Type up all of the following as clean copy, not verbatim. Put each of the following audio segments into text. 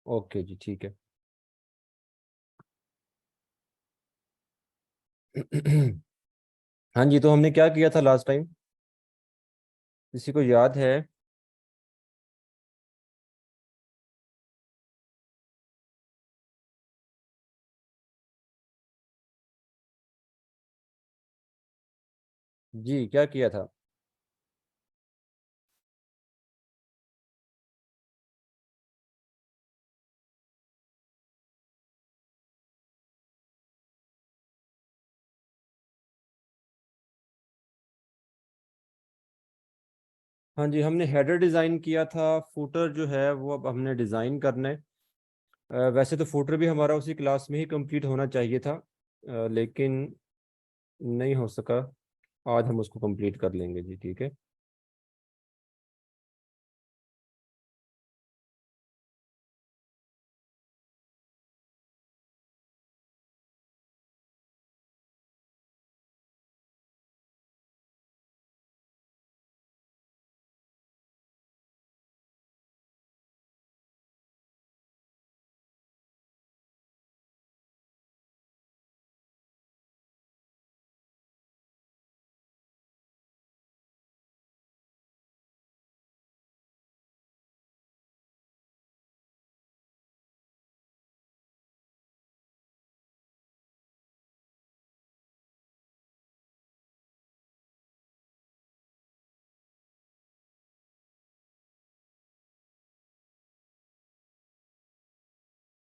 Okay जी, ठीक है। हाँ जी, तो हमने क्या किया था लास्ट टाइम, किसी को याद है? जी, क्या किया था? हाँ जी, हमने हेडर डिज़ाइन किया था। फुटर जो है वो अब हमने डिज़ाइन करना है। वैसे तो फुटर भी हमारा उसी क्लास में ही कंप्लीट होना चाहिए था, लेकिन नहीं हो सका। आज हम उसको कंप्लीट कर लेंगे जी, ठीक है।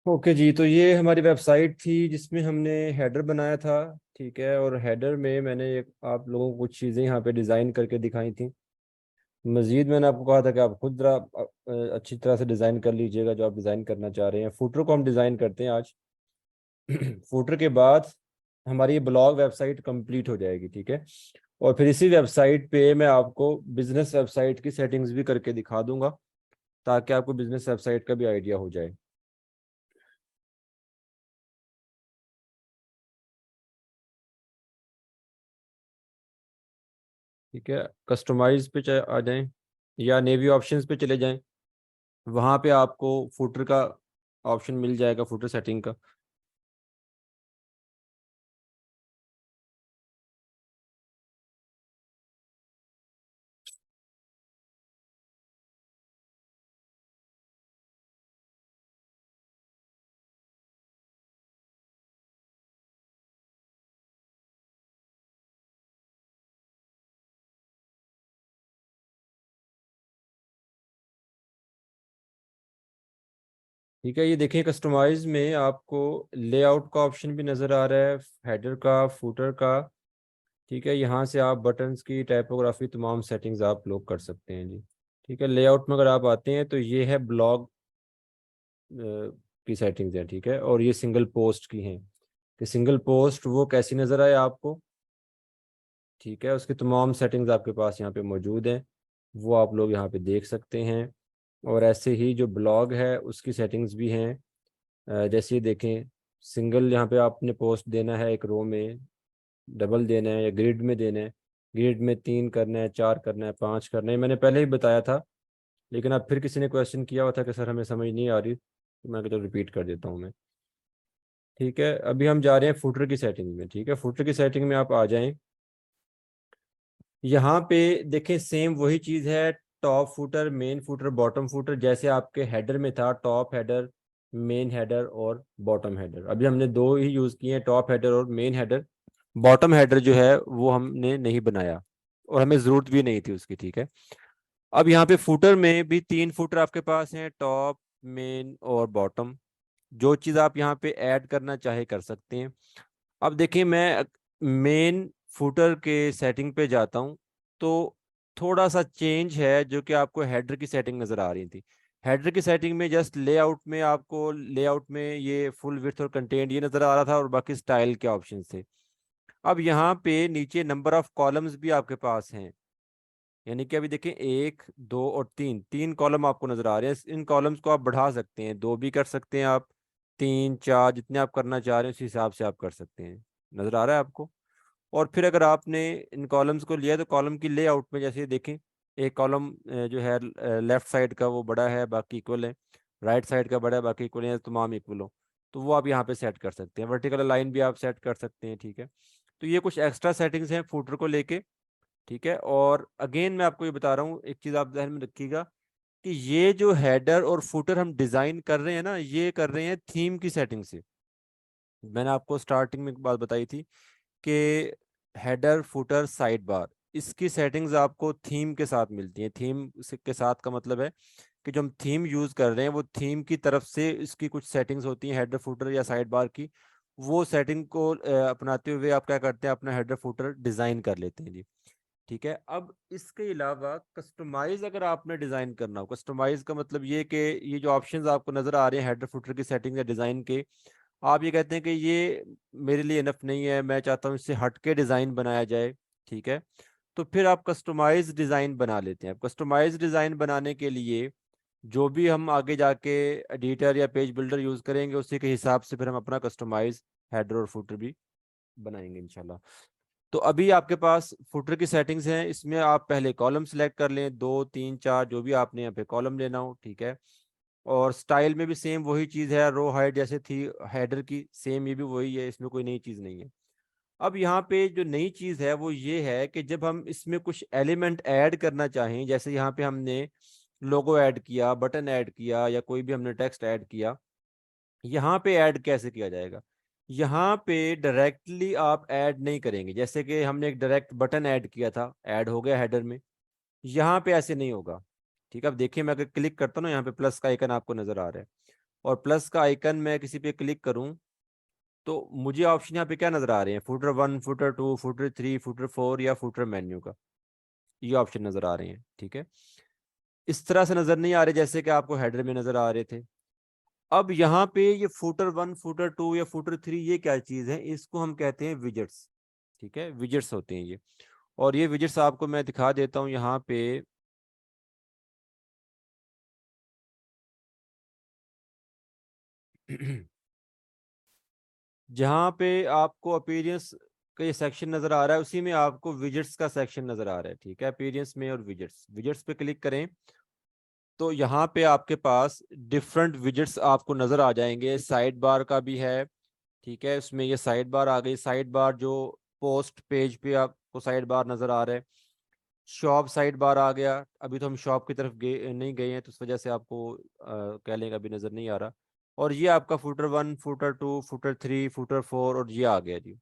ओके जी, तो ये हमारी वेबसाइट थी जिसमें हमने हेडर बनाया था, ठीक है। और हेडर में मैंने आप लोगों को कुछ चीज़ें यहाँ पे डिज़ाइन करके दिखाई थी। मज़ीद मैंने आपको कहा था कि आप खुद जरा अच्छी तरह से डिज़ाइन कर लीजिएगा जो आप डिज़ाइन करना चाह रहे हैं। फुटर को हम डिज़ाइन करते हैं आज। फुटर के बाद हमारी ये ब्लॉग वेबसाइट कंप्लीट हो जाएगी, ठीक है। और फिर इसी वेबसाइट पे मैं आपको बिजनेस वेबसाइट की सेटिंग्स भी करके दिखा दूंगा, ताकि आपको बिजनेस वेबसाइट का भी आइडिया हो जाए। ठीक है, कस्टमाइज पे आ जाएं या नेवी ऑप्शंस पे चले जाएं। वहाँ पे आपको फुटर का ऑप्शन मिल जाएगा, फुटर सेटिंग का। ठीक है, ये देखिए कस्टमाइज में आपको लेआउट का ऑप्शन भी नज़र आ रहा है, हेडर का, फुटर का। ठीक है, यहाँ से आप बटन्स की टाइपोग्राफी तमाम सेटिंग्स आप लोग कर सकते हैं जी। ठीक है, लेआउट में अगर आप आते हैं तो ये है ब्लॉग की सेटिंग्स हैं, ठीक है। और ये सिंगल पोस्ट की हैं कि सिंगल पोस्ट वो कैसी नज़र आए आपको। ठीक है, उसकी तमाम सेटिंग्स आपके पास यहाँ पे मौजूद हैं, वो आप लोग यहाँ पे देख सकते हैं। और ऐसे ही जो ब्लॉग है उसकी सेटिंग्स भी हैं। जैसे ये देखें, सिंगल यहाँ पे आपने पोस्ट देना है एक रो में, डबल देना है या ग्रिड में देना है। ग्रिड में 3 करना है, 4 करना है, 5 करना है, मैंने पहले ही बताया था। लेकिन अब फिर किसी ने क्वेश्चन किया हुआ था कि सर हमें समझ नहीं आ रही, तो मैं तो रिपीट कर देता हूँ मैं। ठीक है, अभी हम जा रहे हैं फुटर की सेटिंग में। ठीक है, फुटर की सेटिंग में आप आ जाएं। यहाँ पे देखें, सेम वही चीज़ है। Top footer, main footer, bottom footer, जैसे आपके हेडर में था, टॉप हेडर, मेन हेडर और बॉटम हेडर। अभी हमने दो ही यूज़ किए हैं, टॉप हेडर और मेन हेडर। बॉटम हेडर जो है वो हमने नहीं बनाया, और हमें ज़रूरत भी नहीं थी उसकी, ठीक है। अब यहाँ पे फुटर में भी 3 फुटर आपके पास हैं, टॉप, मेन और बॉटम। जो चीज़ आप यहाँ पे ऐड करना चाहे कर सकते हैं। अब देखिए, मैं मेन फुटर के सेटिंग पे जाता हूँ, तो थोड़ा सा चेंज है जो कि आपको हेडर की सेटिंग नज़र आ रही थी। हेडर की सेटिंग में जस्ट लेआउट में आपको, लेआउट में ये फुल विड्थ और कंटेंट ये नज़र आ रहा था, और बाकी स्टाइल के ऑप्शन थे। अब यहाँ पे नीचे नंबर ऑफ कॉलम्स भी आपके पास हैं। यानी कि अभी देखें, 1, 2 और 3, 3 कॉलम आपको नजर आ रहे हैं। इन कॉलम्स को आप बढ़ा सकते हैं, 2 भी कर सकते हैं आप, 3, 4, जितने आप करना चाह रहे हैं उस हिसाब से आप कर सकते हैं। नजर आ रहा है आपको? और फिर अगर आपने इन कॉलम्स को लिया तो कॉलम की लेआउट में जैसे देखें, एक कॉलम जो है लेफ्ट साइड का वो बड़ा है, बाकी इक्वल है। राइट साइड का बड़ा है बाकी इक्वल है, तमाम इक्वल हो, तो वो आप यहाँ पे सेट कर सकते हैं। वर्टिकल लाइन भी आप सेट कर सकते हैं, ठीक है। तो ये कुछ एक्स्ट्रा सेटिंग्स हैं फुटर को लेके, ठीक है। और अगेन मैं आपको ये बता रहा हूँ, एक चीज़ आप ध्यान में रखिएगा कि ये जो हेडर और फुटर हम डिज़ाइन कर रहे हैं ना, ये कर रहे हैं थीम की सेटिंग से। मैंने आपको स्टार्टिंग में एक बात बताई थी कि हेडर फुटर साइड बार, इसकी सेटिंग्स आपको थीम के साथ मिलती हैं। थीम के साथ का मतलब है कि जो हम थीम यूज़ कर रहे हैं वो थीम की तरफ से इसकी कुछ सेटिंग्स होती हैं हेडर फुटर या साइड बार की। वो सेटिंग को अपनाते हुए आप क्या करते हैं, अपना हेडर फुटर डिज़ाइन कर लेते हैं जी, ठीक है। अब इसके अलावा कस्टमाइज अगर आपने डिज़ाइन करना हो, कस्टमाइज का मतलब ये कि ये जो ऑप्शंस आपको नज़र आ रहे हैं हेडर फुटर की सेटिंग या डिज़ाइन के, आप ये कहते हैं कि ये मेरे लिए इनफ नहीं है, मैं चाहता हूँ इससे हट के डिज़ाइन बनाया जाए, ठीक है। तो फिर आप कस्टमाइज डिज़ाइन बना लेते हैं। कस्टमाइज डिज़ाइन बनाने के लिए जो भी हम आगे जाके एडिटर या पेज बिल्डर यूज़ करेंगे उसी के हिसाब से फिर हम अपना कस्टमाइज हेडर और फुटर भी बनाएंगे इंशाल्लाह। तो अभी आपके पास फुटर की सेटिंग्स हैं, इसमें आप पहले कॉलम सेलेक्ट कर लें, 2 3 4 जो भी आपने यहाँ पे कॉलम लेना हो, ठीक है। और स्टाइल में भी सेम वही चीज़ है, रो हाइट जैसे थी हेडर की, सेम ये भी वही है, इसमें कोई नई चीज़ नहीं है। अब यहाँ पे जो नई चीज़ है वो ये है कि जब हम इसमें कुछ एलिमेंट ऐड करना चाहें, जैसे यहाँ पे हमने लोगो ऐड किया, बटन ऐड किया, या कोई भी हमने टेक्स्ट ऐड किया, यहाँ पे ऐड कैसे किया जाएगा। यहाँ पे डायरेक्टली आप ऐड नहीं करेंगे, जैसे कि हमने एक डायरेक्ट बटन ऐड किया था, ऐड हो गया हेडर में, यहाँ पे ऐसे नहीं होगा, ठीक है। अब देखिए मैं अगर क्लिक करता हूँ ना, यहाँ पे प्लस का आइकन आपको नजर आ रहा है, और प्लस का आइकन मैं किसी पे क्लिक करूँ तो मुझे ऑप्शन यहाँ पे क्या नजर आ रहे हैं, फुटर 1, फुटर 2, फुटर 3, फुटर 4 या फुटर मेन्यू का, ये ऑप्शन नजर आ रहे हैं, ठीक है। इस तरह से नजर नहीं आ रहे जैसे कि आपको हेडर में नजर आ रहे थे। अब यहाँ पे ये फुटर 1, फुटर 2 या फुटर 3 ये क्या चीज है, इसको हम कहते हैं विजेट्स, ठीक है। विजेट्स होते हैं ये, और ये विजेट्स आपको मैं दिखा देता हूँ यहाँ पे। जहाँ पे आपको अपीयरेंस का ये सेक्शन नजर आ रहा है उसी में आपको विजेट्स का सेक्शन नजर आ रहा है, ठीक है। अपीयरेंस में और विजेट्स, विजेट्स पे क्लिक करें तो यहाँ पे आपके पास डिफरेंट विजेट्स आपको नजर आ जाएंगे। साइड बार का भी है, ठीक है, उसमें ये साइड बार आ गई। साइड बार जो पोस्ट पेज पे आपको साइड बार नजर आ रहा है। शॉप साइड बार आ गया, अभी तो हम शॉप की तरफ गए नहीं गए हैं तो उस वजह से आपको कह लेंगे अभी नजर नहीं आ रहा। और ये आपका फुटर 1, फुटर 2, फुटर 3, फुटर 4 और ये आ गया जी।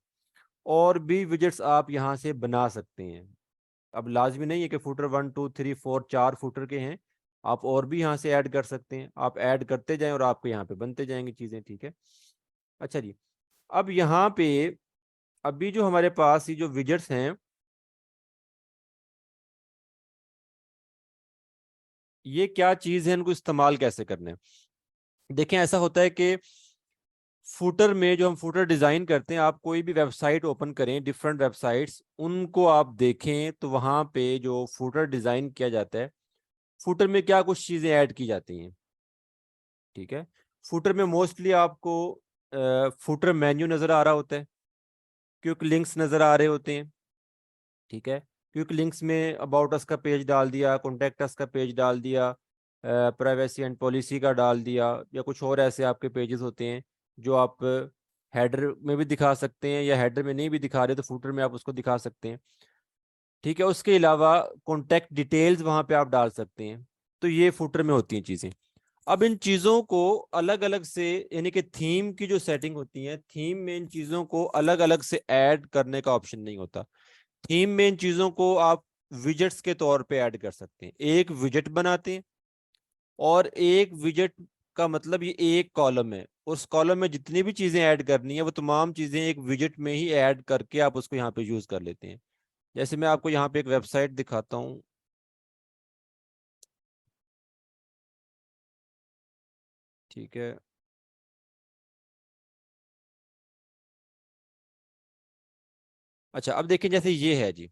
और भी विजेट्स आप यहाँ से बना सकते हैं। अब लाजमी नहीं है कि फुटर 1 2 3 4 4 फुटर के हैं, आप और भी यहाँ से ऐड कर सकते हैं। आप ऐड करते जाएं और आपको यहाँ पे बनते जाएंगे चीज़ें, ठीक है। अच्छा जी, अब यहाँ पे अभी जो हमारे पास ये जो विजेट्स हैं, ये क्या चीज़ है, इनको इस्तेमाल कैसे करने हैं। देखें ऐसा होता है कि फुटर में जो हम फुटर डिजाइन करते हैं, आप कोई भी वेबसाइट ओपन करें, डिफरेंट वेबसाइट्स उनको आप देखें तो वहां पे जो फुटर डिजाइन किया जाता है, फुटर में क्या कुछ चीजें ऐड की जाती हैं, ठीक है। फुटर में मोस्टली आपको फुटर मेन्यू नजर आ रहा होता है, क्विक लिंक्स नजर आ रहे होते हैं, ठीक है। क्विक लिंक्स में अबाउट अस का पेज डाल दिया, कॉन्टेक्ट अस का पेज डाल दिया, प्राइवेसी एंड पॉलिसी का डाल दिया, या कुछ और ऐसे आपके पेजेस होते हैं जो आप हेडर में भी दिखा सकते हैं, या हेडर में नहीं भी दिखा रहे तो फुटर में आप उसको दिखा सकते हैं, ठीक है। उसके अलावा कॉन्टैक्ट डिटेल्स वहां पे आप डाल सकते हैं। तो ये फुटर में होती हैं चीज़ें। अब इन चीज़ों को अलग अलग से, यानी कि थीम की जो सेटिंग होती है, थीम में इन चीज़ों को अलग अलग से ऐड करने का ऑप्शन नहीं होता। थीम में इन चीज़ों को आप विजेट्स के तौर पे ऐड कर सकते हैं। एक विजेट बनाते हैं, और एक विजेट का मतलब ये एक कॉलम है, उस कॉलम में जितनी भी चीज़ें ऐड करनी है वो तमाम चीज़ें एक विजेट में ही ऐड करके आप उसको यहाँ पे यूज़ कर लेते हैं। जैसे मैं आपको यहाँ पे एक वेबसाइट दिखाता हूँ, ठीक है। अच्छा अब देखिए, जैसे ये है जी,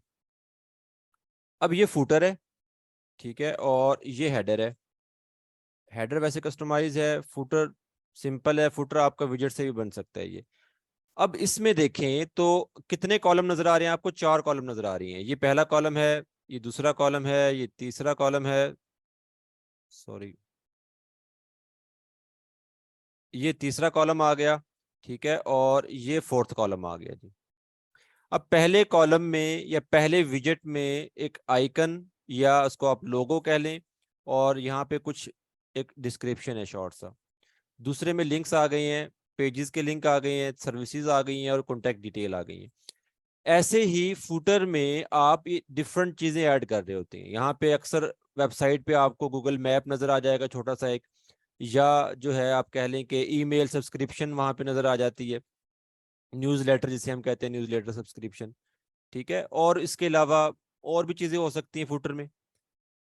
अब ये फुटर है, ठीक है, और ये हेडर है। हेडर वैसे कस्टमाइज है, फुटर सिंपल है। फुटर आपका विजेट से भी बन सकता है ये। अब इसमें देखें तो कितने कॉलम नजर आ रहे हैं आपको, 4 कॉलम नजर आ रही हैं। ये पहला कॉलम है, ये दूसरा कॉलम है, ये तीसरा कॉलम है, सॉरी, ये तीसरा कॉलम आ गया, ठीक है, और ये फोर्थ कॉलम आ गया जी। अब पहले कॉलम में या पहले विजेट में एक आइकन या उसको आप लोगो कह लें, और यहाँ पे कुछ एक डिस्क्रिप्शन है शॉर्ट सा। दूसरे में लिंक्स आ गए हैं, पेजेस के लिंक आ गए हैं, सर्विसेज आ गई हैं और कॉन्टैक्ट डिटेल आ गई हैं। ऐसे ही फुटर में आप डिफरेंट चीजें ऐड कर रहे होते हैं। यहाँ पे अक्सर वेबसाइट पे आपको गूगल मैप नजर आ जाएगा छोटा सा एक, या जो है आप कह लें कि ईमेल सब्सक्रिप्शन वहाँ पे नजर आ जाती है, न्यूज़लेटर जिसे हम कहते हैं, न्यूज़लेटर सब्सक्रिप्शन, ठीक है। और इसके अलावा और भी चीजें हो सकती हैं फुटर में।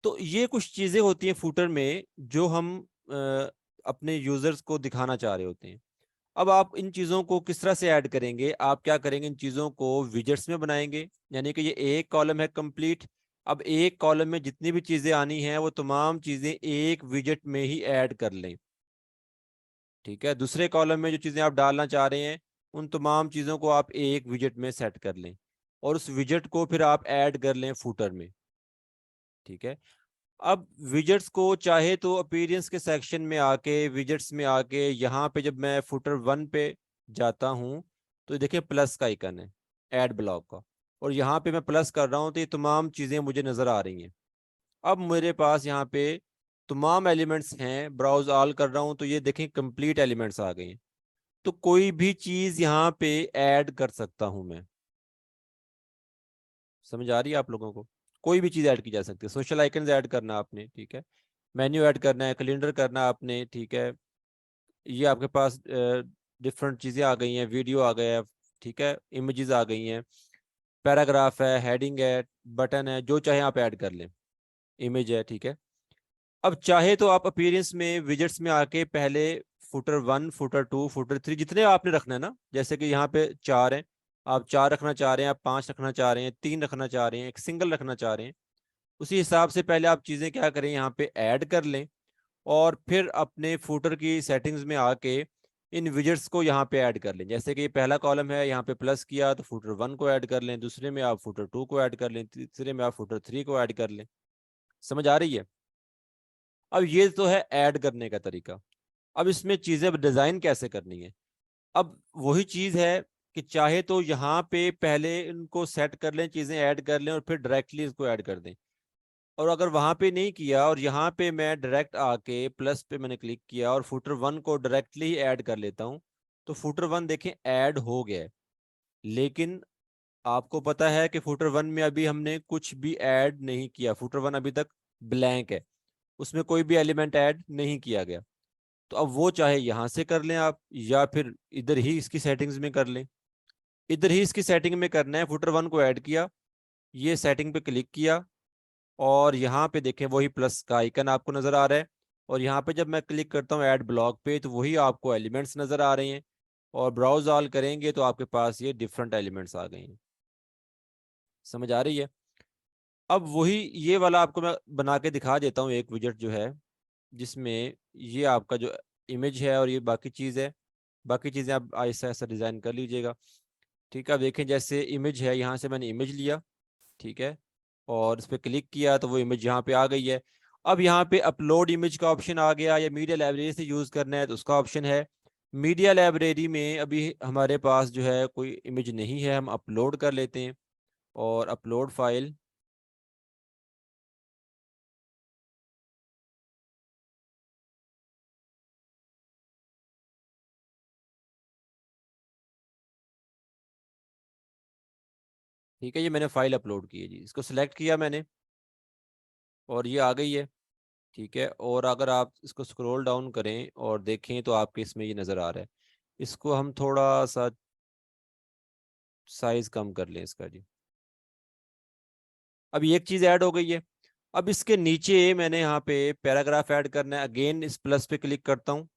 तो ये कुछ चीजें होती हैं फुटर में जो हम अपने यूजर्स को दिखाना चाह रहे होते हैं। अब आप इन चीज़ों को किस तरह से ऐड करेंगे, आप क्या करेंगे, इन चीज़ों को विजेट्स में बनाएंगे, यानी कि ये एक कॉलम है कंप्लीट। अब एक कॉलम में जितनी भी चीज़ें आनी हैं वो तमाम चीज़ें एक विजेट में ही ऐड कर लें, ठीक है। दूसरे कॉलम में जो चीज़ें आप डालना चाह रहे हैं उन तमाम चीज़ों को आप एक विजेट में सेट कर लें, और उस विजेट को फिर आप ऐड कर लें फुटर में, ठीक है। अब विजेट्स को चाहे तो अपीयरेंस के सेक्शन में आके, विजेट्स में आके, यहाँ पे जब मैं फुटर 1 पे जाता हूँ तो देखिए प्लस का आइकन है ऐड ब्लॉक का, और यहाँ पे मैं प्लस कर रहा हूँ तो ये तमाम चीज़ें मुझे नज़र आ रही हैं। अब मेरे पास यहाँ पे तमाम एलिमेंट्स हैं, ब्राउज ऑल कर रहा हूँ तो ये देखें कंप्लीट एलिमेंट्स आ गए हैं। तो कोई भी चीज़ यहाँ पे ऐड कर सकता हूँ मैं। समझ आ रही है आप लोगों को? कोई भी चीज़ ऐड की जा सकती है। सोशल आइकन्स ऐड करना आपने, ठीक है, मेन्यू ऐड करना है, कैलेंडर करना है आपने, ठीक है, ये आपके पास डिफरेंट चीज़ें आ गई हैं, वीडियो आ गया है, ठीक है, इमेजेस आ गई हैं, पैराग्राफ है, हेडिंग है, बटन है, जो चाहे आप ऐड कर लें, इमेज है, ठीक है। अब चाहे तो आप अपीयरेंस में विजेट्स में आके पहले फुटर 1, फुटर 2, फुटर 3 जितने आपने रखना है ना, जैसे कि यहाँ पे 4 हैं, आप 4 रखना चाह रहे हैं, आप 5 रखना चाह रहे हैं, 3 रखना चाह रहे हैं, एक सिंगल रखना चाह रहे हैं, उसी हिसाब से पहले आप चीज़ें क्या करें, यहाँ पे ऐड कर लें, और फिर अपने फुटर की सेटिंग्स में आके इन विजेट्स को यहाँ पे ऐड कर लें। जैसे कि ये पहला कॉलम है, यहाँ पे प्लस किया तो फुटर 1 को ऐड कर लें, दूसरे में आप फुटर 2 को ऐड कर लें, तीसरे में आप फुटर 3 को ऐड कर लें। समझ आ रही है? अब ये तो है ऐड करने का तरीका। अब इसमें चीज़ें डिज़ाइन कैसे करनी है। अब वही चीज़ है कि चाहे तो यहाँ पे पहले इनको सेट कर लें, चीज़ें ऐड कर लें और फिर डायरेक्टली इसको ऐड कर दें। और अगर वहां पे नहीं किया और यहाँ पे मैं डायरेक्ट आके प्लस पे मैंने क्लिक किया और फुटर 1 को डायरेक्टली ही ऐड कर लेता हूँ, तो फुटर 1 देखें ऐड हो गया है। लेकिन आपको पता है कि फुटर 1 में अभी हमने कुछ भी ऐड नहीं किया, फुटर 1 अभी तक ब्लैंक है, उसमें कोई भी एलिमेंट ऐड नहीं किया गया। तो अब वो चाहे यहाँ से कर लें आप, या फिर इधर ही इसकी सेटिंग्स में कर लें। इधर ही इसकी सेटिंग में करना है, फुटर 1 को ऐड किया, ये सेटिंग पे क्लिक किया, और यहाँ पे देखें वही प्लस का आइकन आपको नजर आ रहा है, और यहाँ पे जब मैं क्लिक करता हूँ ऐड ब्लॉक पे तो वही आपको एलिमेंट्स नजर आ रहे हैं, और ब्राउज ऑल करेंगे तो आपके पास ये डिफरेंट एलिमेंट्स आ गए हैं। समझ आ रही है? अब वही ये वाला आपको मैं बना के दिखा देता हूँ, एक विजेट जो है जिसमें ये आपका जो इमेज है और ये बाकी चीज़ है, बाकी चीज़ें आप ऐसा ऐसा डिज़ाइन कर लीजिएगा, ठीक है। अब देखें जैसे इमेज है, यहाँ से मैंने इमेज लिया, ठीक है, और इस पर क्लिक किया तो वो इमेज यहाँ पे आ गई है। अब यहाँ पे अपलोड इमेज का ऑप्शन आ गया, या मीडिया लाइब्रेरी से यूज़ करना है तो उसका ऑप्शन है। मीडिया लाइब्रेरी में अभी हमारे पास जो है कोई इमेज नहीं है, हम अपलोड कर लेते हैं, और अपलोड फाइल, ठीक है, ये मैंने फाइल अपलोड की है जी, इसको सिलेक्ट किया मैंने और ये आ गई है, ठीक है। और अगर आप इसको स्क्रॉल डाउन करें और देखें तो आपके इसमें ये नज़र आ रहा है। इसको हम थोड़ा सा साइज कम कर लें इसका जी। अब ये एक चीज़ ऐड हो गई है। अब इसके नीचे मैंने यहाँ पे पैराग्राफ ऐड करना है, अगेन इस प्लस पे क्लिक करता हूँ,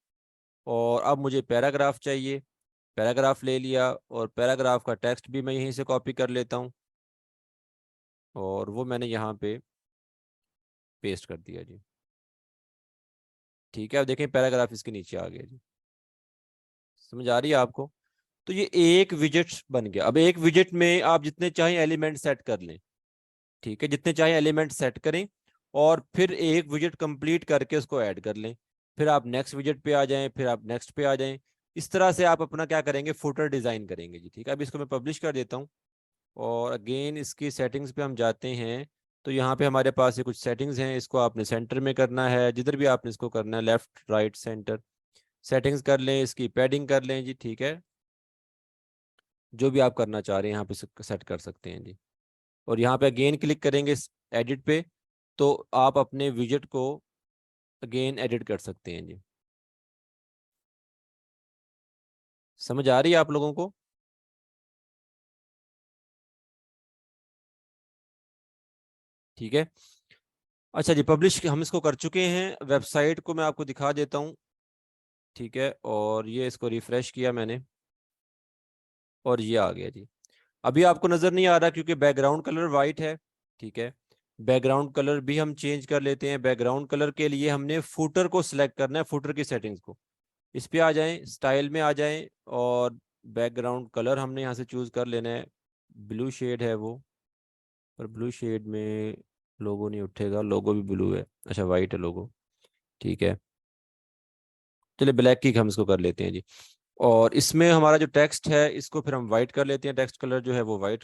और अब मुझे पैराग्राफ चाहिए, पैराग्राफ ले लिया, और पैराग्राफ का टेक्स्ट भी मैं यहीं से कॉपी कर लेता हूँ, और वो मैंने यहाँ पे पेस्ट कर दिया जी, ठीक है। अब देखें पैराग्राफ इसके नीचे आ गया जी। समझ आ रही है आपको? तो ये एक विजेट बन गया। अब एक विजेट में आप जितने चाहें एलिमेंट सेट कर लें, ठीक है, जितने चाहें एलिमेंट सेट करें, और फिर एक विजेट कंप्लीट करके उसको ऐड कर लें। फिर आप नेक्स्ट विजेट पे आ जाएं, फिर आप नेक्स्ट पे आ जाएं। इस तरह से आप अपना क्या करेंगे, फुटर डिज़ाइन करेंगे जी। ठीक है, अब इसको मैं पब्लिश कर देता हूँ और अगेन इसकी सेटिंग्स पे हम जाते हैं। तो यहाँ पे हमारे पास ये कुछ सेटिंग्स हैं, इसको आपने सेंटर में करना है, जिधर भी आपने इसको करना है, लेफ्ट राइट सेंटर सेटिंग्स कर लें, इसकी पैडिंग कर लें जी। ठीक है, जो भी आप करना चाह रहे हैं यहाँ पे सेट कर सकते हैं जी। और यहाँ पे अगेन क्लिक करेंगे एडिट पे, तो आप अपने विजेट को अगेन एडिट कर सकते हैं जी। समझ आ रही है आप लोगों को? ठीक है, अच्छा जी, पब्लिश हम इसको कर चुके हैं। वेबसाइट को मैं आपको दिखा देता हूँ। ठीक है, और ये इसको रिफ्रेश किया मैंने और ये आ गया जी। अभी आपको नज़र नहीं आ रहा क्योंकि बैकग्राउंड कलर वाइट है। ठीक है, बैकग्राउंड कलर भी हम चेंज कर लेते हैं। बैकग्राउंड कलर के लिए हमने फुटर को सिलेक्ट करना है, फुटर की सेटिंग्स को। इस पे आ जाएं, स्टाइल में आ जाएं और बैकग्राउंड कलर हमने यहाँ से चूज़ कर लेना है। ब्लू शेड है वो, पर ब्लू शेड में लोगो नहीं उठेगा, लोगो भी ब्लू है। अच्छा, वाइट है लोगो। ठीक है, चलिए ब्लैक की हम इसको कर लेते हैं जी। और इसमें हमारा जो टेक्स्ट है इसको फिर हम वाइट कर लेते हैं, टेक्स्ट कलर जो है वो वाइट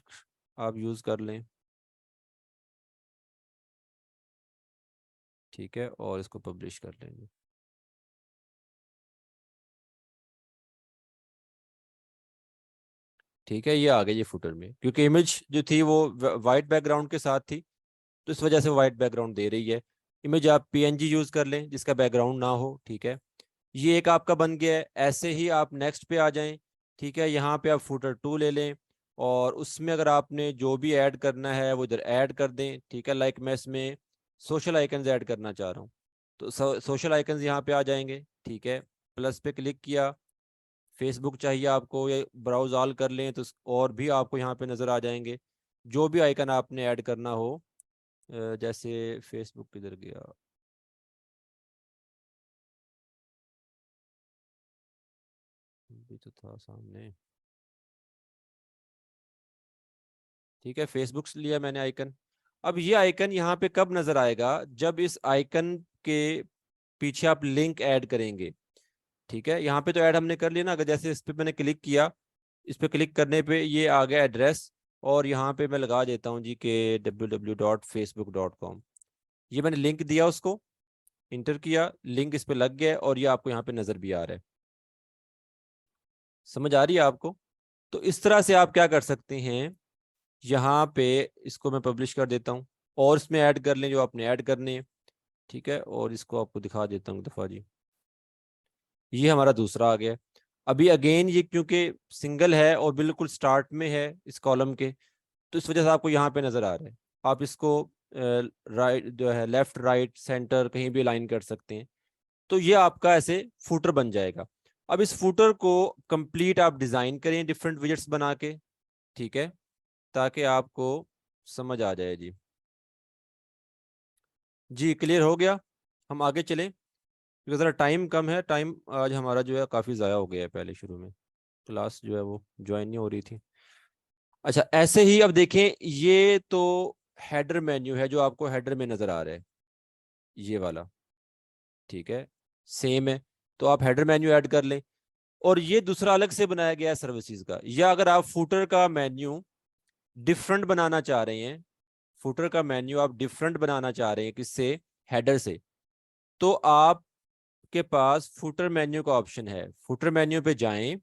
आप यूज़ कर लें। ठीक है, और इसको पब्लिश कर लेंगे। ठीक है, ये आ गया ये फुटर में, क्योंकि इमेज जो थी वो वाइट बैकग्राउंड के साथ थी, तो इस वजह से वाइट बैकग्राउंड दे रही है। इमेज आप पीएनजी यूज़ कर लें जिसका बैकग्राउंड ना हो। ठीक है, ये एक आपका बन गया है। ऐसे ही आप नेक्स्ट पे आ जाएं। ठीक है, यहाँ पे आप फुटर 2 ले लें और उसमें अगर आपने जो भी ऐड करना है वो इधर ऐड कर दें। ठीक है, लाइक मैं इसमें सोशल आइकन्स ऐड करना चाह रहा हूँ, तो सोशल आइकन्स यहाँ पे आ जाएंगे। ठीक है, प्लस पे क्लिक किया, फेसबुक चाहिए आपको या ब्राउज ऑल कर लें तो और भी आपको यहाँ पे नज़र आ जाएंगे जो भी आइकन आपने ऐड करना हो। जैसे फेसबुक किधर गया, भी तो था सामने। ठीक है, फेसबुक से लिया मैंने आइकन। अब ये आइकन यहाँ पे कब नजर आएगा, जब इस आइकन के पीछे आप लिंक ऐड करेंगे। ठीक है, यहाँ पे तो ऐड हमने कर लिया ना, अगर जैसे इस पे मैंने क्लिक किया, इस पे क्लिक करने पे ये आ गया एड्रेस, और यहाँ पे मैं लगा देता हूँ जी के www.facebook.com। ये मैंने लिंक दिया, उसको इंटर किया, लिंक इस पे लग गया और ये आपको यहाँ पे नजर भी आ रहा है। समझ आ रही है आपको? तो इस तरह से आप क्या कर सकते हैं, यहाँ पे इसको मैं पब्लिश कर देता हूँ और इसमें ऐड कर लें जो आपने ऐड करने हैं। ठीक है, और इसको आपको दिखा देता हूँ दफ़ा जी। ये हमारा दूसरा आ गया। अभी अगेन ये क्योंकि सिंगल है और बिल्कुल स्टार्ट में है इस कॉलम के, तो इस वजह से आपको यहाँ पे नज़र आ रहा है। आप इसको राइट जो है, लेफ्ट राइट सेंटर कहीं भी अलाइन कर सकते हैं। तो ये आपका ऐसे फुटर बन जाएगा। अब इस फुटर को कंप्लीट आप डिज़ाइन करें डिफरेंट विजेट्स बना के। ठीक है, ताकि आपको समझ आ जाए जी। जी क्लियर हो गया, हम आगे चलें क्योंकि ज़रा टाइम कम है। टाइम आज हमारा जो है काफ़ी ज़ाया हो गया है, पहले शुरू में क्लास जो है वो ज्वाइन नहीं हो रही थी। अच्छा, ऐसे ही अब देखें, ये तो हेडर मेन्यू है जो आपको हेडर में नज़र आ रहा है, ये वाला। ठीक है, सेम है, तो आप हेडर मेन्यू ऐड कर लें। और ये दूसरा अलग से बनाया गया है सर्विसेज का, या अगर आप फुटर का मेन्यू डिफरेंट बनाना चाह रहे हैं, फुटर का मेन्यू आप डिफरेंट बनाना चाह रहे हैं किससे, हेडर से, तो आपके पास फुटर मेन्यू का ऑप्शन है। फुटर मेन्यू पे जाएं।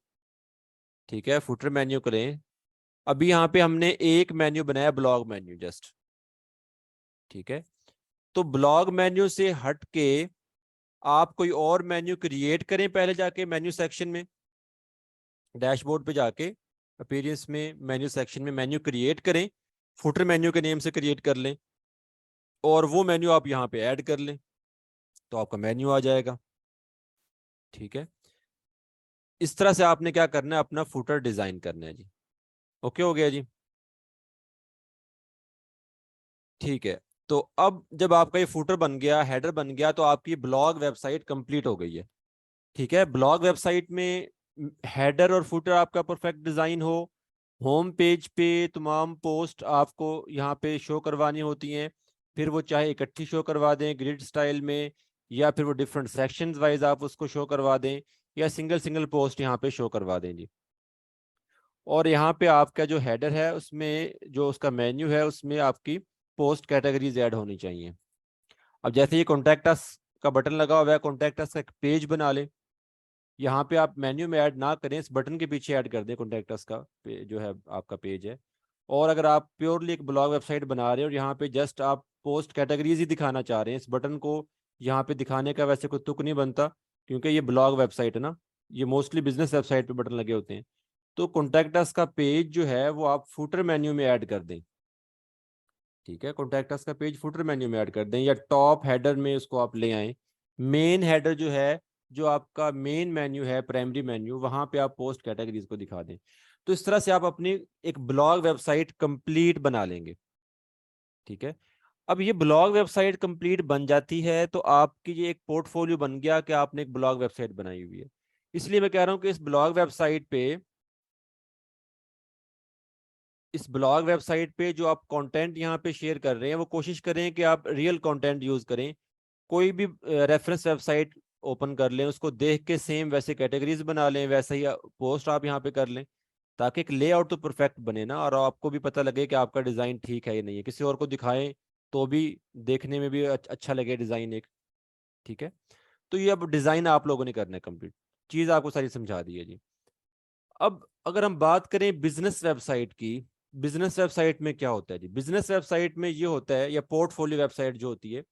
ठीक है, फुटर मेन्यू करें। अभी यहाँ पे हमने एक मेन्यू बनाया, ब्लॉग मेन्यू जस्ट। ठीक है, तो ब्लॉग मेन्यू से हट के आप कोई और मेन्यू क्रिएट करें, पहले जाके मेन्यू सेक्शन में, डैशबोर्ड पे जाके अपीयरेंस में मेन्यू सेक्शन में मेन्यू क्रिएट करें, फुटर मेन्यू के नेम से क्रिएट कर लें और वो मेन्यू आप यहाँ पे ऐड कर लें, तो आपका मेन्यू आ जाएगा। ठीक है, इस तरह से आपने क्या करना है, अपना फुटर डिजाइन करना है जी। ओके हो गया जी। ठीक है, तो अब जब आपका ये फुटर बन गया, हेडर बन गया, तो आपकी ब्लॉग वेबसाइट कंप्लीट हो गई है। ठीक है, ब्लॉग वेबसाइट में हेडर और फुटर आपका परफेक्ट डिजाइन हो, होम पेज पे तमाम पोस्ट आपको यहाँ पे शो करवानी होती हैं, फिर वो चाहे इकट्ठी शो करवा दें ग्रिड स्टाइल में, या फिर वो डिफरेंट सेक्शंस वाइज आप उसको शो करवा दें, या सिंगल सिंगल पोस्ट यहाँ पे शो करवा दें जी। और यहाँ पे आपका जो हेडर है उसमें जो उसका मेन्यू है उसमें आपकी पोस्ट कैटेगरीज ऐड होनी चाहिए। अब जैसे ये कॉन्टैक्ट अस का बटन लगा हुआ है, कॉन्टैक्ट अस का एक पेज बना ले। यहाँ पे आप मेन्यू में ऐड ना करें, इस बटन के पीछे ऐड कर दें कॉन्टैक्ट अस का जो है आपका पेज है। और अगर आप प्योरली एक ब्लॉग वेबसाइट बना रहे हैं और यहाँ पे जस्ट आप पोस्ट कैटेगरीज ही दिखाना चाह रहे हैं, इस बटन को यहाँ पे दिखाने का वैसे कोई तुक नहीं बनता, क्योंकि ये ब्लॉग वेबसाइट है ना, ये मोस्टली बिजनेस वेबसाइट पे बटन लगे होते हैं। तो कॉन्टैक्ट अस का पेज जो है वो आप फुटर मेन्यू में ऐड कर दें। ठीक है, कॉन्टैक्ट अस का पेज फुटर मेन्यू में ऐड कर दें, या टॉप हेडर में उसको आप ले आएं। मेन हेडर जो है, जो आपका मेन मेन्यू है, प्राइमरी मेन्यू, वहां पे आप पोस्ट कैटेगरीज को दिखा दें। तो इस तरह से आप अपनी एक ब्लॉग वेबसाइट कंप्लीट बना लेंगे। ठीक है, अब ये ब्लॉग वेबसाइट कंप्लीट बन जाती है तो आपकी ये एक पोर्टफोलियो बन गया कि आपने एक ब्लॉग वेबसाइट बनाई हुई है। इसलिए मैं कह रहा हूँ कि इस ब्लॉग वेबसाइट पे जो आप कंटेंट यहाँ पे शेयर कर रहे हैं वो कोशिश करें कि आप रियल कंटेंट यूज करें। कोई भी रेफरेंस वेबसाइट ओपन कर लें, उसको देख के सेम वैसे कैटेगरीज बना लें, वैसे ही पोस्ट आप यहाँ पे कर लें, ताकि एक लेआउट तो परफेक्ट बने ना, और आपको भी पता लगे कि आपका डिज़ाइन ठीक है या नहीं है। किसी और को दिखाएं तो भी देखने में भी अच्छा लगे डिज़ाइन एक। ठीक है, तो ये अब डिज़ाइन आप लोगों ने करना है कंप्लीट, चीज़ आपको सारी समझा दी है जी। अब अगर हम बात करें बिजनेस वेबसाइट की, बिजनेस वेबसाइट में क्या होता है जी? बिजनेस वेबसाइट में ये होता है, या पोर्टफोलियो वेबसाइट जो होती है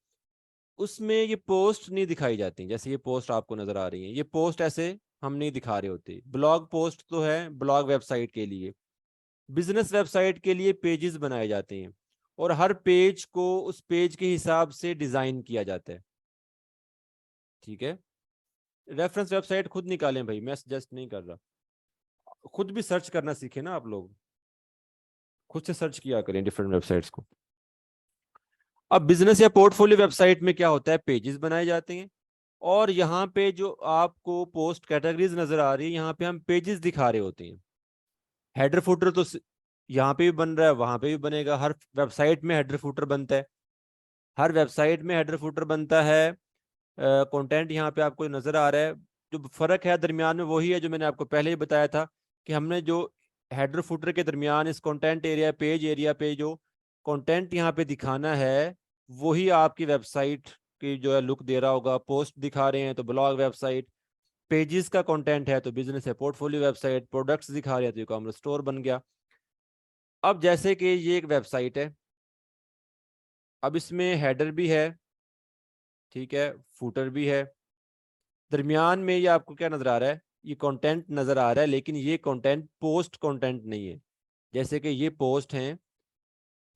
उसमें ये पोस्ट नहीं दिखाई जाती। जैसे ये पोस्ट आपको नजर आ रही है, ये पोस्ट ऐसे हम नहीं दिखा रहे होते। ब्लॉग पोस्ट तो है ब्लॉग वेबसाइट के लिए, बिजनेस वेबसाइट के लिए पेजेस बनाए जाते हैं, और हर पेज को उस पेज के हिसाब से डिजाइन किया जाता है। ठीक है, रेफरेंस वेबसाइट खुद निकालें भाई, मैं सजेस्ट नहीं कर रहा, खुद भी सर्च करना सीखे ना आप लोग, खुद से सर्च किया करें डिफरेंट वेबसाइट्स को। अब बिजनेस या पोर्टफोलियो वेबसाइट में क्या होता है, पेजेस बनाए जाते हैं, और यहाँ पे जो आपको पोस्ट कैटेगरीज नजर आ रही है, यहाँ पे हम पेजेस दिखा रहे होते हैं। हेडर फुटर तो यहाँ पे भी बन रहा है, वहां पे भी बनेगा, हर वेबसाइट में हेडर फुटर बनता है, हर वेबसाइट में हेडर फुटर बनता है। कंटेंट यहाँ पे आपको नजर आ रहा है, जो फर्क है दरमियान में वही है जो मैंने आपको पहले ही बताया था, कि हमने जो हेडर फुटर के दरमियान इस कंटेंट एरिया, पेज एरिया पे जो कंटेंट यहाँ पे दिखाना है, वही आपकी वेबसाइट की जो है लुक दे रहा होगा। पोस्ट दिखा रहे हैं तो ब्लॉग वेबसाइट, पेजेस का कंटेंट है तो बिजनेस है पोर्टफोलियो वेबसाइट, प्रोडक्ट्स दिखा रहे हैं तो ई कॉमर्स स्टोर बन गया। अब जैसे कि ये एक वेबसाइट है, अब इसमें हेडर भी है, ठीक है, फुटर भी है, दरमियान में ये आपको क्या नजर आ रहा है, ये कंटेंट नजर आ रहा है, लेकिन ये कंटेंट पोस्ट कंटेंट नहीं है। जैसे कि ये पोस्ट हैं,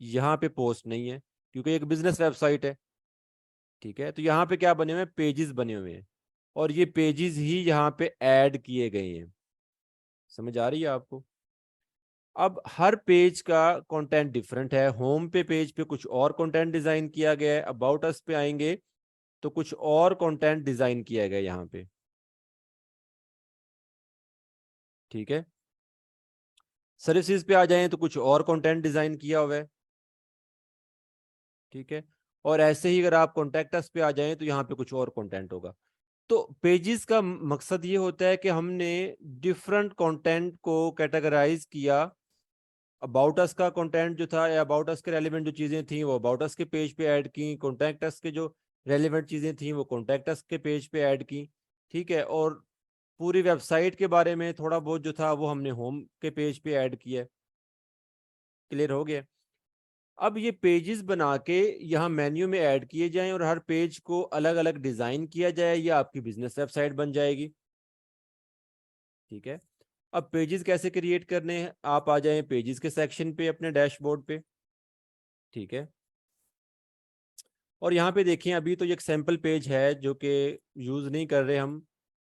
यहाँ पे पोस्ट नहीं है, क्योंकि एक बिजनेस वेबसाइट है। ठीक है, तो यहाँ पे क्या बने हुए हैं, पेजेस बने हुए हैं, और ये पेजेस ही यहाँ पे ऐड किए गए हैं। समझ आ रही है आपको? अब हर पेज का कंटेंट डिफरेंट है। होम पे पेज पे कुछ और कंटेंट डिजाइन किया गया है, अबाउट अस पे आएंगे तो कुछ और कंटेंट डिजाइन किया गया है यहाँ पे। ठीक है, सर्विसेज पे आ जाएं तो कुछ और कंटेंट डिजाइन किया हुआ है। ठीक है, और ऐसे ही अगर आप कॉन्टैक्ट अस पे आ जाएं तो यहाँ पे कुछ और कंटेंट होगा। तो पेजेस का मकसद ये होता है कि हमने डिफरेंट कंटेंट को कैटेगराइज किया। अबाउट अस का कंटेंट जो था, या अबाउट अस के रेलिवेंट जो चीजें थी वो अबाउट अस के पेज पे ऐड की, कॉन्टैक्ट अस के जो रेलिवेंट चीजें थी वो कॉन्टैक्ट अस के पेज पे ऐड की। ठीक है, और पूरी वेबसाइट के बारे में थोड़ा बहुत जो था वो हमने होम के पेज पे ऐड किया। क्लियर हो गया? अब ये पेजेस बना के यहाँ मेन्यू में ऐड किए जाएं और हर पेज को अलग अलग डिजाइन किया जाए, ये आपकी बिजनेस वेबसाइट बन जाएगी। ठीक है, अब पेजेस कैसे क्रिएट करने हैं, आप आ जाएं पेजेस के सेक्शन पे अपने डैशबोर्ड पे। ठीक है, और यहाँ पे देखें, अभी तो ये एक सैम्पल पेज है जो कि यूज़ नहीं कर रहे हम।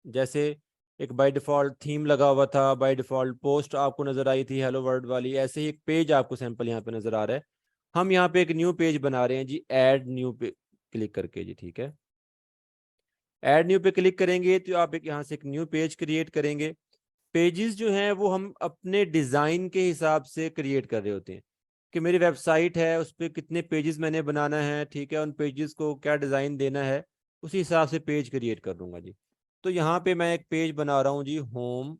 जैसे एक बाय डिफ़ॉल्ट थीम लगा हुआ था, बाय डिफ़ॉल्ट पोस्ट आपको नज़र आई थी हेलो वर्ल्ड वाली, ऐसे ही एक पेज आपको सैम्पल यहाँ पे नज़र आ रहा है। हम यहाँ पे एक न्यू पेज बना रहे हैं जी, ऐड न्यू पे क्लिक करके जी। ठीक है, ऐड न्यू पे क्लिक करेंगे तो आप एक यहाँ से एक न्यू पेज क्रिएट करेंगे। पेजेस जो हैं वो हम अपने डिज़ाइन के हिसाब से क्रिएट कर रहे होते हैं, कि मेरी वेबसाइट है उस पर कितने पेजेस मैंने बनाना है। ठीक है, उन पेजेस को क्या डिज़ाइन देना है, उसी हिसाब से पेज क्रिएट कर लूँगा जी। तो यहाँ पे मैं एक पेज बना रहा हूँ जी, होम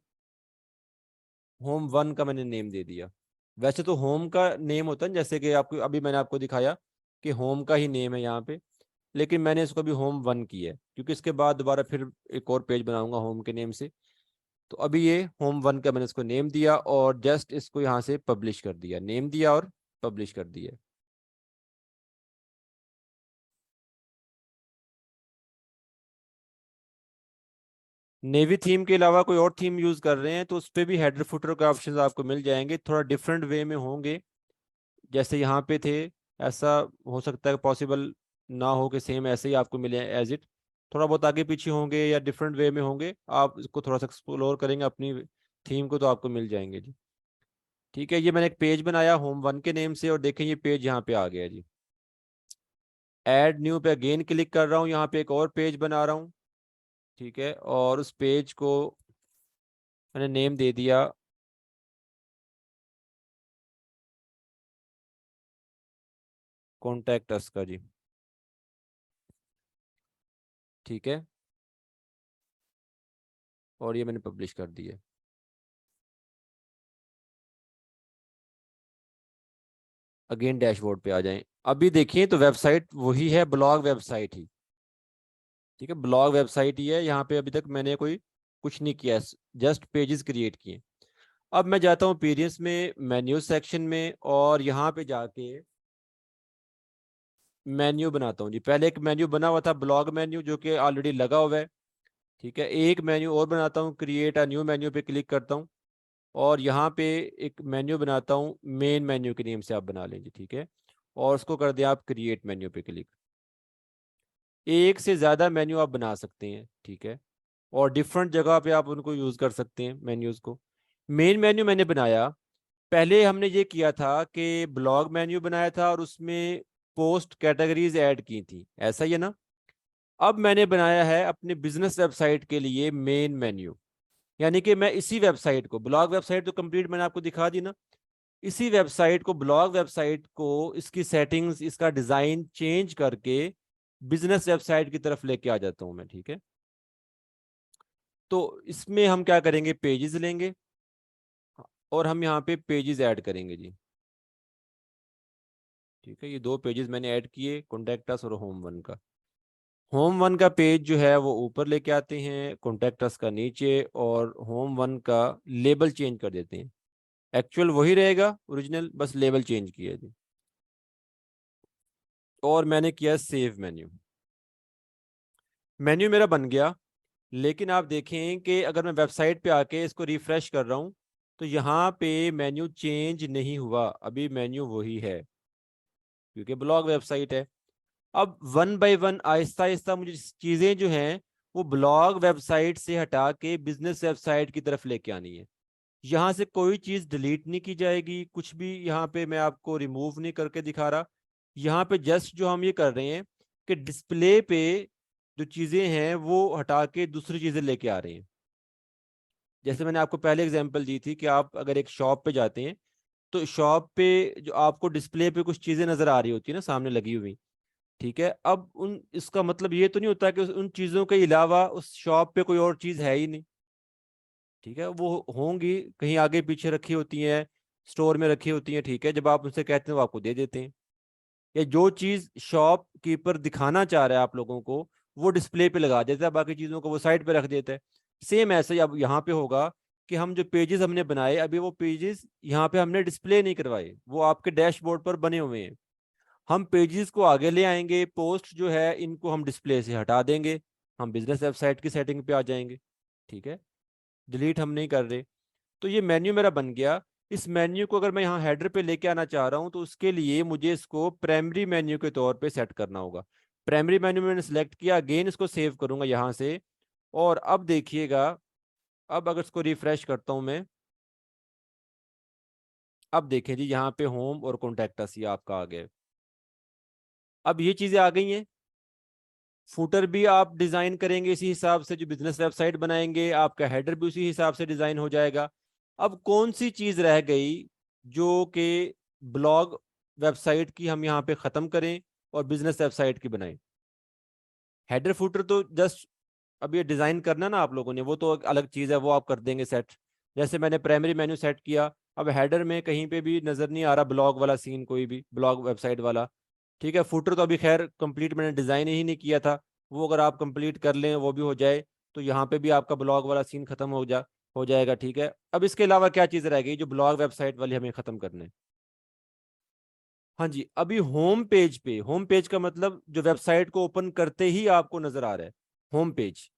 होम 1 का मैंने नेम दे दिया। वैसे तो होम का नेम होता है, जैसे कि आपको अभी मैंने आपको दिखाया कि होम का ही नेम है यहाँ पे, लेकिन मैंने इसको अभी होम 1 किया है क्योंकि इसके बाद दोबारा फिर एक और पेज बनाऊंगा होम के नेम से। तो अभी ये होम 1 का मैंने इसको नेम दिया और जस्ट इसको यहाँ से पब्लिश कर दिया, नेम दिया और पब्लिश कर दिया। नेवी थीम के अलावा कोई और थीम यूज कर रहे हैं तो उस पर भी हेडर फुटर के ऑप्शंस आपको मिल जाएंगे, थोड़ा डिफरेंट वे में होंगे। जैसे यहाँ पे थे, ऐसा हो सकता है पॉसिबल ना हो कि सेम ऐसे ही आपको मिले एज इट, थोड़ा बहुत आगे पीछे होंगे या डिफरेंट वे में होंगे। आप इसको थोड़ा सा एक्सप्लोर करेंगे अपनी थीम को तो आपको मिल जाएंगे जी। ठीक है, ये मैंने एक पेज बनाया होम 1 के नेम से और देखें ये पेज यहाँ पे आ गया जी। ऐड न्यू पे अगेन क्लिक कर रहा हूँ, यहाँ पे एक और पेज बना रहा हूँ। ठीक है, और उस पेज को मैंने नेम दे दिया कॉन्टैक्ट अस का जी। ठीक है, और ये मैंने पब्लिश कर दिया। अगेन डैशबोर्ड पे आ जाएं, अभी देखिए तो वेबसाइट वही है, ब्लॉग वेबसाइट ही। ठीक है, ब्लॉग वेबसाइट ही है, यहाँ पे अभी तक मैंने कोई कुछ नहीं किया, जस्ट पेजेस क्रिएट किए। अब मैं जाता हूँ पीडीएफ में मेन्यू सेक्शन में और यहाँ पे जाके मेन्यू बनाता हूँ जी। पहले एक मेन्यू बना हुआ था ब्लॉग मेन्यू जो कि ऑलरेडी लगा हुआ है। ठीक है, एक मेन्यू और बनाता हूँ, क्रिएट अ न्यू मेन्यू पे क्लिक करता हूँ और यहाँ पे एक मेन्यू बनाता हूँ, मेन मेन्यू के नेम से आप बना लेंगे। ठीक है, और उसको कर दिया आप क्रिएट मेन्यू पे क्लिक। एक से ज़्यादा मेन्यू आप बना सकते हैं। ठीक है, और डिफरेंट जगह पे आप उनको यूज़ कर सकते हैं मेन्यूज़ को। मेन मेन्यू मैंने बनाया, पहले हमने ये किया था कि ब्लॉग मेन्यू बनाया था और उसमें पोस्ट कैटेगरीज ऐड की थी, ऐसा ही है ना। अब मैंने बनाया है अपने बिजनेस वेबसाइट के लिए मेन मेन्यू, यानी कि मैं इसी वेबसाइट को, ब्लॉग वेबसाइट तो कंप्लीट मैंने आपको दिखा दी ना, इसी वेबसाइट को, ब्लॉग वेबसाइट को, इसकी सेटिंग्स, इसका डिजाइन चेंज करके बिजनेस वेबसाइट की तरफ लेके आ जाता हूं मैं। ठीक है, तो इसमें हम क्या करेंगे, पेजेस लेंगे और हम यहाँ पे पेजेस ऐड करेंगे जी। ठीक है, ये दो पेजेस मैंने ऐड किए, कॉन्टैक्ट अस और होम 1 का। होम 1 का पेज जो है वो ऊपर लेके आते हैं, कॉन्टैक्ट अस का नीचे, और होम 1 का लेबल चेंज कर देते हैं। एक्चुअल वही रहेगा ओरिजिनल, बस लेबल चेंज किया जी। और मैंने किया सेव मेन्यू। मेन्यू मेरा बन गया, लेकिन आप देखें कि अगर मैं वेबसाइट पे आके इसको रिफ्रेश कर रहा हूँ तो यहाँ पे मेन्यू चेंज नहीं हुआ, अभी मेन्यू वही है क्योंकि ब्लॉग वेबसाइट है। अब one by one Aahista Aahista मुझे चीज़ें जो हैं वो ब्लॉग वेबसाइट से हटा के बिजनेस वेबसाइट की तरफ लेके आनी है। यहाँ से कोई चीज़ डिलीट नहीं की जाएगी, कुछ भी यहाँ पे मैं आपको रिमूव नहीं करके दिखा रहा। यहाँ पे जस्ट जो हम ये कर रहे हैं कि डिस्प्ले पे जो चीज़ें हैं वो हटा के दूसरी चीज़ें लेके आ रहे हैं। जैसे मैंने आपको पहले एग्जांपल दी थी कि आप अगर एक शॉप पे जाते हैं तो शॉप पे जो आपको डिस्प्ले पे कुछ चीज़ें नज़र आ रही होती है ना सामने लगी हुई। ठीक है, अब उन इसका मतलब ये तो नहीं होता कि उन चीज़ों के अलावा उस शॉप पे कोई और चीज़ है ही नहीं। ठीक है, वो होंगी कहीं आगे पीछे रखी होती हैं, स्टोर में रखी होती हैं। ठीक है, जब आप उनसे कहते हैं वो आपको दे देते हैं, या जो चीज़ शॉप कीपर दिखाना चाह रहा है आप लोगों को वो डिस्प्ले पे लगा देता है, बाकी चीज़ों को वो साइड पे रख देता है। सेम ऐसे ही अब यहाँ पे होगा कि हम जो पेजेस हमने बनाए अभी वो पेजेस यहाँ पे हमने डिस्प्ले नहीं करवाए, वो आपके डैशबोर्ड पर बने हुए हैं। हम पेजेस को आगे ले आएंगे, पोस्ट जो है इनको हम डिस्प्ले से हटा देंगे, हम बिजनेस वेबसाइट की सेटिंग पे आ जाएंगे। ठीक है, डिलीट हम नहीं कर रहे। तो ये मेन्यू मेरा बन गया। इस मेन्यू को अगर मैं यहाँ हेडर पे लेके आना चाह रहा हूँ तो उसके लिए मुझे इसको प्राइमरी मेन्यू के तौर पे सेट करना होगा। प्राइमरी मेन्यू मैंने सेलेक्ट किया, अगेन इसको सेव करूंगा यहाँ से। और अब देखिएगा, अब अगर इसको रिफ्रेश करता हूँ मैं, अब देखें जी यहाँ पे होम और कॉन्टैक्ट अस ये आपका आ गया। अब ये चीज़ें आ गई हैं। फुटर भी आप डिज़ाइन करेंगे इसी हिसाब से, जो बिजनेस वेबसाइट बनाएंगे आपका हेडर भी उसी हिसाब से डिज़ाइन हो जाएगा। अब कौन सी चीज़ रह गई जो कि ब्लॉग वेबसाइट की हम यहाँ पे ख़त्म करें और बिजनेस वेबसाइट की बनाएं। हेडर फुटर तो जस्ट अब ये डिजाइन करना ना आप लोगों ने, वो तो एक अलग चीज है, वो आप कर देंगे सेट। जैसे मैंने प्राइमरी मेन्यू सेट किया, अब हेडर में कहीं पे भी नजर नहीं आ रहा ब्लॉग वाला सीन, कोई भी ब्लॉग वेबसाइट वाला। ठीक है, फुटर तो अभी खैर कंप्लीट मैंने डिजाइन ही नहीं किया था, वो अगर आप कंप्लीट कर लें वो भी हो जाए तो यहाँ पे भी आपका ब्लॉग वाला सीन खत्म हो जाएगा। ठीक है, अब इसके अलावा क्या चीज़ रह गई जो ब्लॉग वेबसाइट वाली हमें खत्म करने। हाँ जी, अभी होम पेज पे, होम पेज का मतलब जो वेबसाइट को ओपन करते ही आपको नजर आ रहा है होम पेज,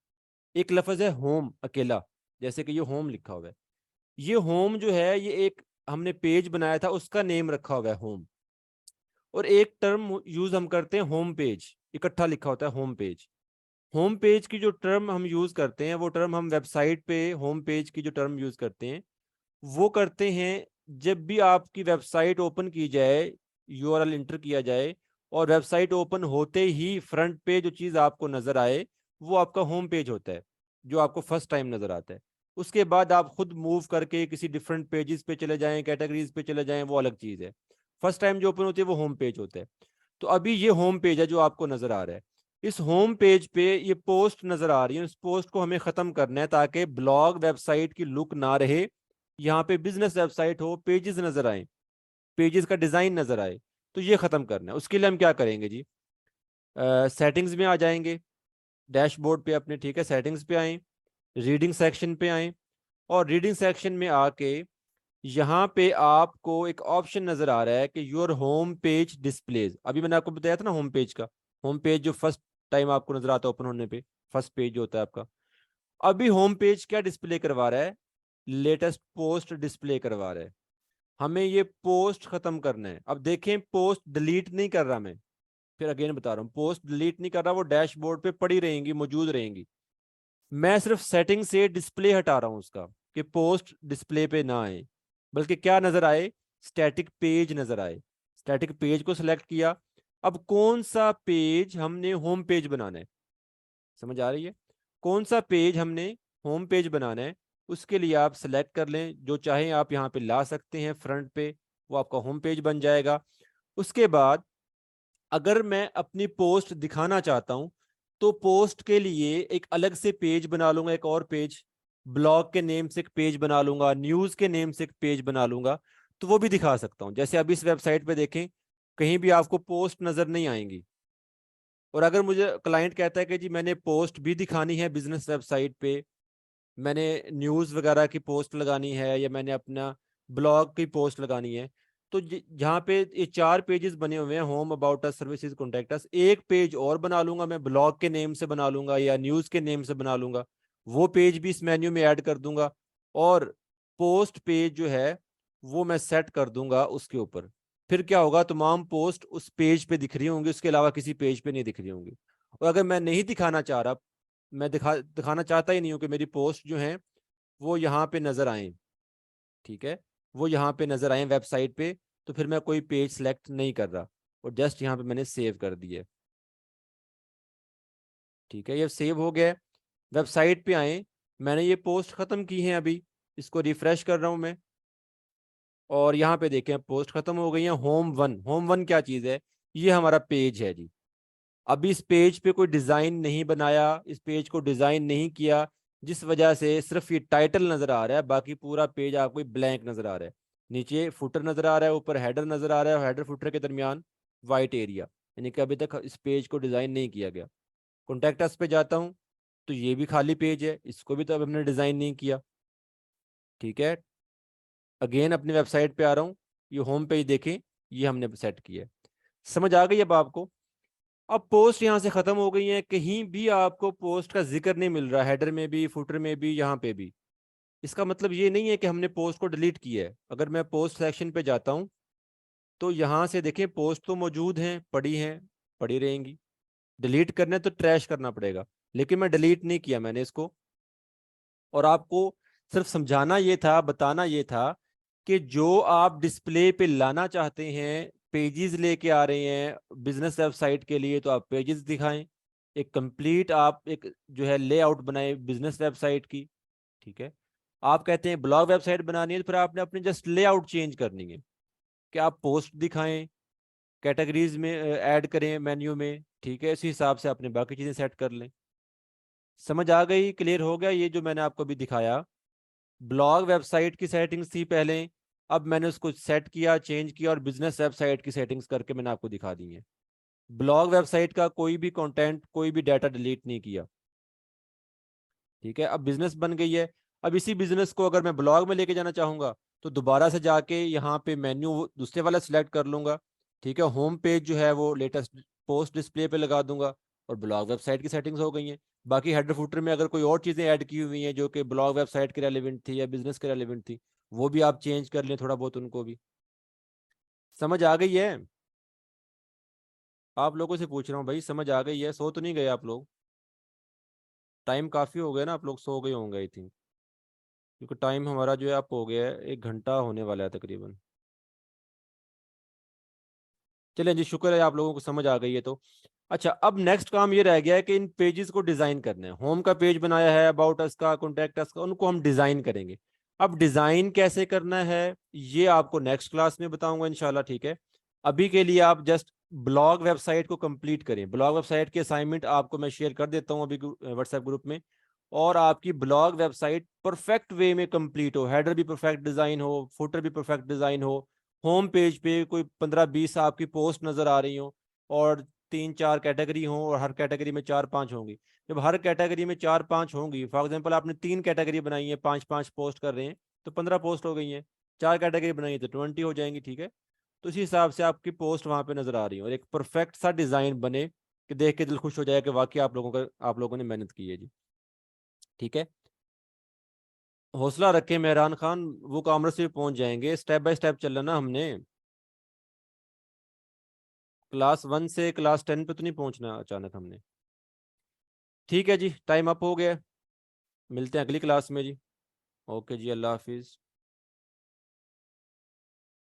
एक लफ्ज है होम अकेला, जैसे कि ये होम लिखा हुआ है। ये होम जो है ये एक हमने पेज बनाया था उसका नेम रखा हुआ है होम, और एक टर्म यूज हम करते हैं होम पेज, इकट्ठा लिखा होता है होम पेज। होम पेज की जो टर्म हम यूज करते हैं वो टर्म हम वेबसाइट पे होम पेज की जो टर्म यूज करते हैं वो करते हैं जब भी आपकी वेबसाइट ओपन की जाए, यूआरएल इंटर किया जाए और वेबसाइट ओपन होते ही फ्रंट पे जो चीज़ आपको नजर आए वो आपका होम पेज होता है, जो आपको फर्स्ट टाइम नजर आता है। उसके बाद आप खुद मूव करके किसी डिफरेंट पेजेस पे चले जाएं, कैटेगरीज पे चले जाएं, वो अलग चीज़ है। फर्स्ट टाइम जो ओपन होती है वो होम पेज होता है। तो अभी ये होम पेज है जो आपको नजर आ रहा है। इस होम पेज पे ये पोस्ट नजर आ रही है, इस पोस्ट को हमें खत्म करना है ताकि ब्लॉग वेबसाइट की लुक ना रहे, यहाँ पे बिजनेस वेबसाइट हो, पेजेस नजर आए, पेजेस का डिजाइन नजर आए। तो ये खत्म करना है, उसके लिए हम क्या करेंगे जी, सेटिंग्स में आ जाएंगे, डैशबोर्ड पे अपने, ठीक है, सेटिंग्स पे आए, रीडिंग सेक्शन पे आए, और रीडिंग सेक्शन में आके यहाँ पे आपको एक ऑप्शन नजर आ रहा है कि योर होम पेज डिस्प्लेज। अभी मैंने आपको बताया था ना होम पेज का, होम पेज जो फर्स्ट टाइम आपको नजर आता है ओपन होने पे, फर्स्ट पेज जो होता है आपका। अभी होम पेज क्या डिस्प्ले करवा रहा है, लेटेस्ट पोस्ट डिस्प्ले करवा रहा है। हमें ये पोस्ट खत्म करना है। अब देखें, पोस्ट डिलीट नहीं कर रहा मैं, फिर अगेन बता रहा हूँ, पोस्ट डिलीट नहीं कर रहा, वो डैशबोर्ड पे पड़ी रहेंगी, मौजूद रहेंगी। मैं सिर्फ सेटिंग से डिस्प्ले हटा रहा हूँ उसका, कि पोस्ट डिस्प्ले पे ना आए, बल्कि क्या नजर आए, स्टैटिक पेज नजर आए। स्टैटिक पेज को सिलेक्ट किया। अब कौन सा पेज हमने होम पेज बनाना है, समझ आ रही है, कौन सा पेज हमने होम पेज बनाना है, उसके लिए आप सेलेक्ट कर लें, जो चाहें आप यहाँ पे ला सकते हैं फ्रंट पे, वो आपका होम पेज बन जाएगा। उसके बाद अगर मैं अपनी पोस्ट दिखाना चाहता हूं तो पोस्ट के लिए एक अलग से पेज बना लूंगा, एक और पेज, ब्लॉग के नेम से एक पेज बना लूंगा, न्यूज के नेम से एक पेज बना लूंगा, तो वो भी दिखा सकता हूं। जैसे अभी इस वेबसाइट पे देखें, कहीं भी आपको पोस्ट नजर नहीं आएंगी। और अगर मुझे क्लाइंट कहता है कि जी मैंने पोस्ट भी दिखानी है बिजनेस वेबसाइट पे, मैंने न्यूज़ वगैरह की पोस्ट लगानी है या मैंने अपना ब्लॉग की पोस्ट लगानी है, तो जहाँ पे ये 4 पेजेस बने हुए हैं, home, about us, services, contact us, एक पेज और बना लूंगा मैं, ब्लॉग के नेम से बना लूंगा या न्यूज़ के नेम से बना लूंगा, वो पेज भी इस मेन्यू में ऐड कर दूंगा। और पोस्ट पेज जो है वो मैं सेट कर दूंगा उसके ऊपर। फिर क्या होगा, तमाम पोस्ट उस पेज पे दिख रही होंगी, उसके अलावा किसी पेज पे नहीं दिख रही होंगी। और अगर मैं नहीं दिखाना चाह रहा, मैं दिखाना चाहता ही नहीं हूँ कि मेरी पोस्ट जो है वो यहाँ पे नजर आए, ठीक है, वो यहाँ पे नजर आए वेबसाइट पे, तो फिर मैं कोई पेज सेलेक्ट नहीं कर रहा, और जस्ट यहाँ पे मैंने सेव कर दिया। ठीक है, ये सेव हो गया। वेबसाइट पे आए, मैंने ये पोस्ट खत्म की है अभी, इसको रिफ्रेश कर रहा हूँ मैं, और यहाँ पे देखें पोस्ट खत्म हो गई है। होम वन, होम वन क्या चीज़ है, ये हमारा पेज है जी। अभी इस पेज पे कोई डिजाइन नहीं बनाया, इस पेज को डिजाइन नहीं किया, जिस वजह से सिर्फ ये टाइटल नजर आ रहा है, बाकी पूरा पेज आपको ब्लैंक नजर आ रहा है। नीचे फुटर नजर आ रहा है, ऊपर हेडर नजर आ रहा है, और हेडर फुटर के दरमियान वाइट एरिया, यानी कि अभी तक इस पेज को डिजाइन नहीं किया गया। कॉन्टैक्ट अस पे जाता हूँ तो ये भी खाली पेज है, इसको भी तो अभी हमने डिजाइन नहीं किया। ठीक है, अगेन अपनी वेबसाइट पे आ रहा हूँ, ये होम पेज देखें, ये हमने सेट किया है। समझ आ गई अब आपको। अब पोस्ट यहाँ से खत्म हो गई है, कहीं भी आपको पोस्ट का जिक्र नहीं मिल रहा, हेडर में भी, फुटर में भी, यहाँ पे भी। इसका मतलब ये नहीं है कि हमने पोस्ट को डिलीट किया है। अगर मैं पोस्ट सेक्शन पे जाता हूँ तो यहाँ से देखें पोस्ट तो मौजूद हैं, पड़ी रहेंगी। डिलीट करना है तो ट्रैश करना पड़ेगा, लेकिन मैं डिलीट नहीं किया मैंने इसको। और आपको सिर्फ समझाना ये था, बताना ये था कि जो आप डिस्प्ले पे लाना चाहते हैं, पेजेस लेके आ रहे हैं बिजनेस वेबसाइट के लिए, तो आप पेजेस दिखाएं, एक कंप्लीट आप एक जो है लेआउट बनाए बिजनेस वेबसाइट की। ठीक है, आप कहते हैं ब्लॉग वेबसाइट बनानी है, तो फिर आपने अपनी जस्ट लेआउट चेंज करनी है, कि आप पोस्ट दिखाएं, कैटेगरीज में ऐड करें मेन्यू में, ठीक है, इसी हिसाब से अपने बाकी चीज़ें सेट कर लें। समझ आ गई, क्लियर हो गया ये जो मैंने आपको अभी दिखाया? ब्लॉग वेबसाइट की सेटिंग्स थी पहले, अब मैंने उसको सेट किया, चेंज किया, और बिजनेस वेबसाइट की सेटिंग्स करके मैंने आपको दिखा दी है। ब्लॉग वेबसाइट का कोई भी कंटेंट, कोई भी डाटा डिलीट नहीं किया, ठीक है। अब बिजनेस बन गई है। अब इसी बिजनेस को अगर मैं ब्लॉग में लेके जाना चाहूंगा तो दोबारा से जाके यहाँ पे मेन्यू दूसरे वाला सिलेक्ट कर लूंगा, ठीक है। होम पेज जो है वो लेटेस्ट पोस्ट डिस्प्ले पे लगा दूंगा, और ब्लॉग वेबसाइट की सेटिंग्स हो गई हैं। बाकी हेडर फुटर में अगर कोई और चीज़ें ऐड की हुई हैं जो कि ब्लॉग वेबसाइट के रेलिवेंट थी या बिजनेस के रेलिवेंट थी, वो भी आप चेंज कर लें थोड़ा बहुत उनको भी। समझ आ गई है? आप लोगों से पूछ रहा हूँ भाई, समझ आ गई है? सो तो नहीं गए आप लोग? टाइम काफ़ी हो गया ना, आप लोग सो गए होंगे आई थिंक, क्योंकि टाइम हमारा जो है आप हो गया है, 1 घंटा होने वाला है तकरीबन। चलिए जी, शुक्र है आप लोगों को समझ आ गई है तो। अच्छा, अब नेक्स्ट काम ये रह गया है कि इन पेजेस को डिजाइन करना है। होम का पेज बनाया है, अबाउट अस का, कॉन्टैक्ट अस का, उनको हम डिजाइन करेंगे। अब डिजाइन कैसे करना है ये आपको नेक्स्ट क्लास में बताऊंगा इंशाल्लाह, ठीक है। अभी के लिए आप जस्ट ब्लॉग वेबसाइट को कंप्लीट करें। ब्लॉग वेबसाइट की असाइनमेंट आपको मैं शेयर कर देता हूँ अभी व्हाट्सएप ग्रुप में। और आपकी ब्लॉग वेबसाइट परफेक्ट वे में कंप्लीट हो, हेडर भी परफेक्ट डिजाइन हो, फुटर भी परफेक्ट डिजाइन हो, होम पेज पे कोई 15-20 आपकी पोस्ट नजर आ रही हो, और 3-4 कैटेगरी हों, और हर कैटेगरी में 4-5 होंगी। जब हर कैटेगरी में 4-5 होंगी, फॉर एग्जांपल आपने 3 कैटेगरी बनाई है, 5-5 पोस्ट कर रहे हैं, तो 15 पोस्ट हो गई हैं। 4 कैटेगरी बनाई है तो 20 हो जाएंगी, ठीक है। तो इसी हिसाब से आपकी पोस्ट वहां पे नजर आ रही है, और एक परफेक्ट सा डिजाइन बने कि देख के दिल खुश हो जाए कि वाकई आप लोगों ने मेहनत की है जी, ठीक है। हौसला रखें मेहरान खान, वो कामर्स से भी पहुंच जाएंगे, स्टेप बाय स्टेप चलना ना हमने। क्लास 1 से क्लास 10 पे तो नहीं पहुंचना अचानक हमने। ठीक है जी, टाइम अप हो गया, मिलते हैं अगली क्लास में जी। ओके जी, अल्लाह हाफिज़।